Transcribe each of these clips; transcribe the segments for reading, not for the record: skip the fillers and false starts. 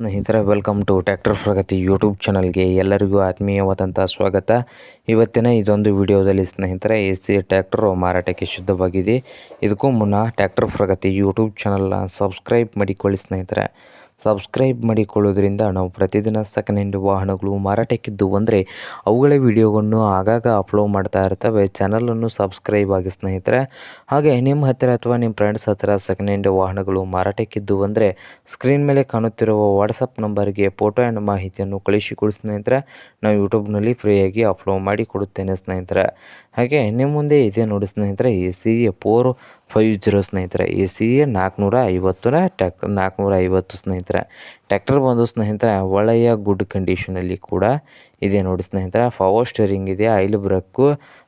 ಸ್ನೇಹಿತರೆ, welcome to tractor Pragati YouTube ಚಾನಲ್ಗೆ ಎಲ್ಲರಿಗೂ ಆತ್ಮೀಯವಾದಂಥ ಸ್ವಾಗತ. ಇವತ್ತಿನ ಇದೊಂದು ವಿಡಿಯೋದಲ್ಲಿ ಸ್ನೇಹಿತರೆ, AC ಟ್ರ್ಯಾಕ್ಟರು ಮಾರಾಟಕ್ಕೆ ಶುದ್ಧವಾಗಿದೆ. ಇದಕ್ಕೂ ಮುನ್ನ ಟ್ರ್ಯಾಕ್ಟರ್ ಪ್ರಗತಿ ಯೂಟ್ಯೂಬ್ ಚಾನಲ್ನ ಸಬ್ಸ್ಕ್ರೈಬ್ ಮಾಡಿಕೊಳ್ಳಿ ಸ್ನೇಹಿತರೆ. ಸಬ್ಸ್ಕ್ರೈಬ್ ಮಾಡಿಕೊಳ್ಳೋದ್ರಿಂದ ನಾವು ಪ್ರತಿದಿನ ಸೆಕೆಂಡ್ ಹ್ಯಾಂಡ್ ವಾಹನಗಳು ಮಾರಾಟಕ್ಕಿದ್ದು ಅಂದರೆ ಅವುಗಳ ವಿಡಿಯೋವನ್ನು ಆಗಾಗ ಅಪ್ಲೋಡ್ ಮಾಡ್ತಾ ಇರ್ತವೆ. ಚಾನಲನ್ನು ಸಬ್ಸ್ಕ್ರೈಬ್ ಆಗಿ ಸ್ನೇಹಿತರೆ. ಹಾಗೆ ನಿಮ್ಮ ಹತ್ತಿರ ಅಥವಾ ನಿಮ್ಮ ಫ್ರೆಂಡ್ಸ್ ಹತ್ತಿರ ಸೆಕೆಂಡ್ ಹ್ಯಾಂಡ್ ವಾಹನಗಳು ಮಾರಾಟಕ್ಕಿದ್ದು ಅಂದರೆ ಸ್ಕ್ರೀನ್ ಮೇಲೆ ಕಾಣುತ್ತಿರುವ ವಾಟ್ಸಪ್ ನಂಬರ್ಗೆ ಫೋಟೋ ಆ್ಯಂಡ್ ಮಾಹಿತಿಯನ್ನು ಕಳಿಸಿಕೊಡಿ ಸ್ನೇಹಿತರೆ. ನಾವು ಯೂಟ್ಯೂಬ್ನಲ್ಲಿ ಫ್ರೀಯಾಗಿ ಅಪ್ಲೋಡ್ ಮಾಡಿ ಕೊಡುತ್ತೇನೆ ಸ್ನೇಹಿತರೆ. ಹಾಗೆ ನಿಮ್ಮ ಮುಂದೆ ಇದೆ ನೋಡಿ ಸ್ನೇಹಿತರೆ, AC 450 ಸ್ನೇಹಿತರೆ. AC 450 ಟ್ಯಾಕ್ಟರ್ 450 ಸ್ನೇಹಿತರೆ. ಟ್ಯಾಕ್ಟರ್ ಬಂದು ಸ್ನೇಹಿತರೆ ಒಳ್ಳೆಯ ಗುಡ್ ಕಂಡೀಷನಲ್ಲಿ ಕೂಡ ಇದೆ ನೋಡಿ ಸ್ನೇಹಿತರೆ. ಪವರ್ ಸ್ಟೇರಿಂಗ್ ಇದೆ, ಆಯಿಲ್ ಬ್ರೇಕು,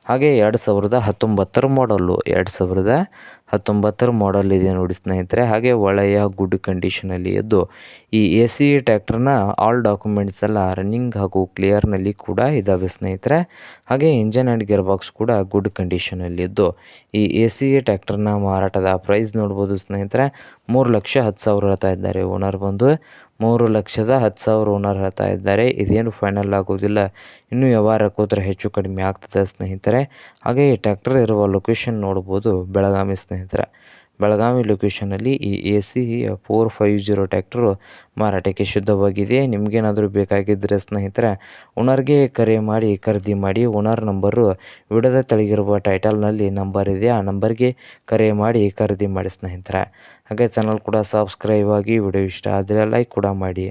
ಹಾಗೆ 2019 ಮಾಡಲ್ಲು, 2019 ಮಾಡಲ್ ಇದೆ ನೋಡಿ ಸ್ನೇಹಿತರೆ. ಹಾಗೆ ಒಳ್ಳೆಯ ಗುಡ್ ಕಂಡೀಷನಲ್ಲಿ ಇದ್ದು ಈ AC ಟ್ಯಾಕ್ಟರ್ನ ಆಲ್ ಡಾಕ್ಯುಮೆಂಟ್ಸ್ ಎಲ್ಲ ರನ್ನಿಂಗ್ ಹಾಗೂ ಕ್ಲಿಯರ್ನಲ್ಲಿ ಕೂಡ ಇದ್ದಾವೆ ಸ್ನೇಹಿತರೆ. ಹಾಗೆ ಇಂಜನ್ ಆ್ಯಂಡ್ ಗೇರ್ ಬಾಕ್ಸ್ ಕೂಡ ಗುಡ್ ಕಂಡೀಷನಲ್ಲಿದ್ದು ಈ AC ಟ್ಯಾಕ್ಟರ್ನ ಮಾರಾಟದ ಪ್ರೈಸ್ ನೋಡ್ಬೋದು ಸ್ನೇಹಿತರೆ. 3,10,000 ಹೇಳ್ತಾ ಇದ್ದಾರೆ ಓನರ್ ಬಂದು. 3,10,000 ಓನರ್ ಹೇಳ್ತಾ ಇದ್ದಾರೆ. ಇದೇನು ಫೈನಲ್ ಆಗೋದಿಲ್ಲ, ಇನ್ನೂ ವ್ಯವಹಾರ ಕೂತ್ರೆ ಹೆಚ್ಚು ಕಡಿಮೆ ಆಗ್ತದೆ ಸ್ನೇಹಿತರೆ. ಹಾಗೆ ಈ ಟ್ಯಾಕ್ಟರ್ ಇರುವ ಲೊಕೇಶನ್ ನೋಡ್ಬೋದು, ಬೆಳಗಾವಿ ಸ್ನೇಹಿತರೆ. ಬೆಳಗಾವಿ ಲೊಕೇಶನಲ್ಲಿ ಈ AC 450 ಟ್ಯಾಕ್ಟರು ಮಾರಾಟಕ್ಕೆ ಶುದ್ಧವಾಗಿದೆ. ನಿಮಗೇನಾದರೂ ಬೇಕಾಗಿದ್ದರೆ ಸ್ನೇಹಿತರೆ ಓನರ್ಗೆ ಕರೆ ಮಾಡಿ ಖರೀದಿ ಮಾಡಿ. ಓನರ್ ನಂಬರು ವಿಡಿಯೋದ ತೆಳಗಿರುವ ಟೈಟಲ್ನಲ್ಲಿ ನಂಬರ್ ಇದೆ, ಆ ನಂಬರ್ಗೆ ಕರೆ ಮಾಡಿ ಖರೀದಿ ಮಾಡಿ ಸ್ನೇಹಿತರೆ. ಹಾಗೆ ಚಾನಲ್ ಕೂಡ ಸಬ್ಸ್ಕ್ರೈಬ್ ಆಗಿ. ವಿಡಿಯೋ ಇಷ್ಟ ಆದರೆ ಲೈಕ್ ಕೂಡ ಮಾಡಿ.